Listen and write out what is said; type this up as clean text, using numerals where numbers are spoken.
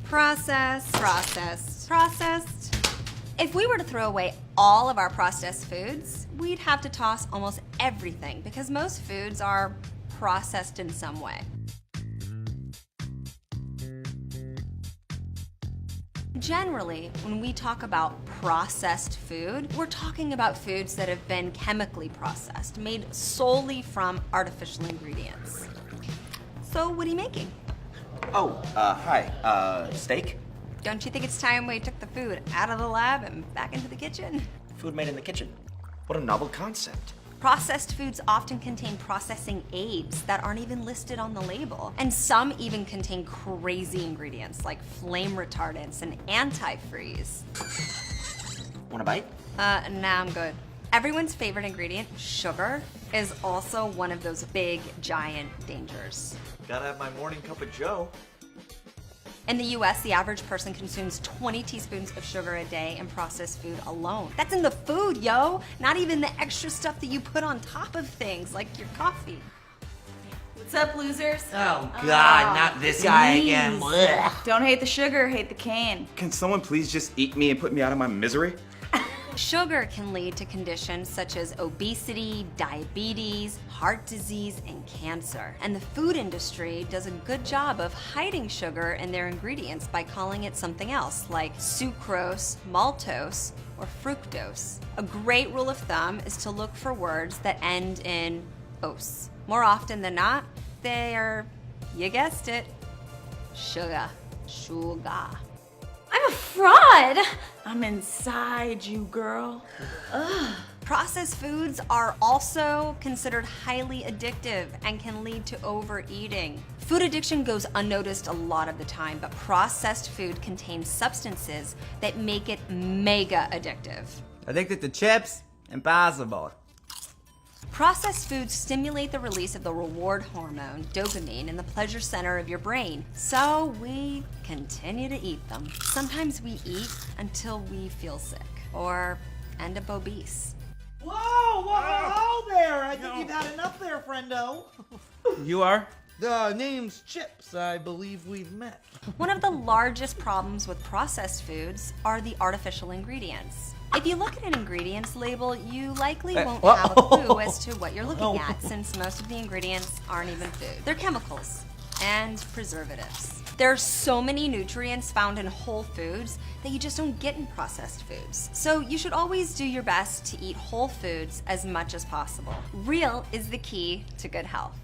Processed, processed, processed. If we were to throw away all of our processed foods, we'd have to toss almost everything because most foods are processed in some way. Generally, when we talk about processed food, we're talking about foods that have been chemically processed, made solely from artificial ingredients. So what are you making? Oh, hi. Steak? Don't you think it's time we took the food out of the lab and back into the kitchen? Food made in the kitchen. What a novel concept. Processed foods often contain processing aids that aren't even listed on the label. And some even contain crazy ingredients like flame retardants and antifreeze. Want a bite? Nah, I'm good. Everyone's favorite ingredient, sugar, is also one of those big, giant dangers. Gotta have my morning cup of joe. In the US, the average person consumes 20 teaspoons of sugar a day in processed food alone. That's in the food, yo! Not even the extra stuff that you put on top of things, like your coffee. What's up, losers? Oh God, not this guy again. Blech. Don't hate the sugar, hate the cane. Can someone please just eat me and put me out of my misery? Sugar can lead to conditions such as obesity, diabetes, heart disease, and cancer. And the food industry does a good job of hiding sugar in their ingredients by calling it something else, like sucrose, maltose, or fructose. A great rule of thumb is to look for words that end in "ose." More often than not, they are, you guessed it, sugar. Sugar. I'm a fraud! I'm inside you, girl. Ugh. Processed foods are also considered highly addictive and can lead to overeating. Food addiction goes unnoticed a lot of the time, but processed food contains substances that make it mega addictive. Addicted to chips? Impossible. Processed foods stimulate the release of the reward hormone, dopamine, in the pleasure center of your brain. So we continue to eat them. Sometimes we eat until we feel sick or end up obese. Whoa there! I think you've had enough there, friendo. You are? The name's Chips. I believe we've met. One of the largest problems with processed foods are the artificial ingredients. If you look at an ingredients label, you likely won't have a clue as to what you're looking at, since most of the ingredients aren't even food. They're chemicals and preservatives. There are so many nutrients found in whole foods that you just don't get in processed foods. So you should always do your best to eat whole foods as much as possible. Real is the key to good health.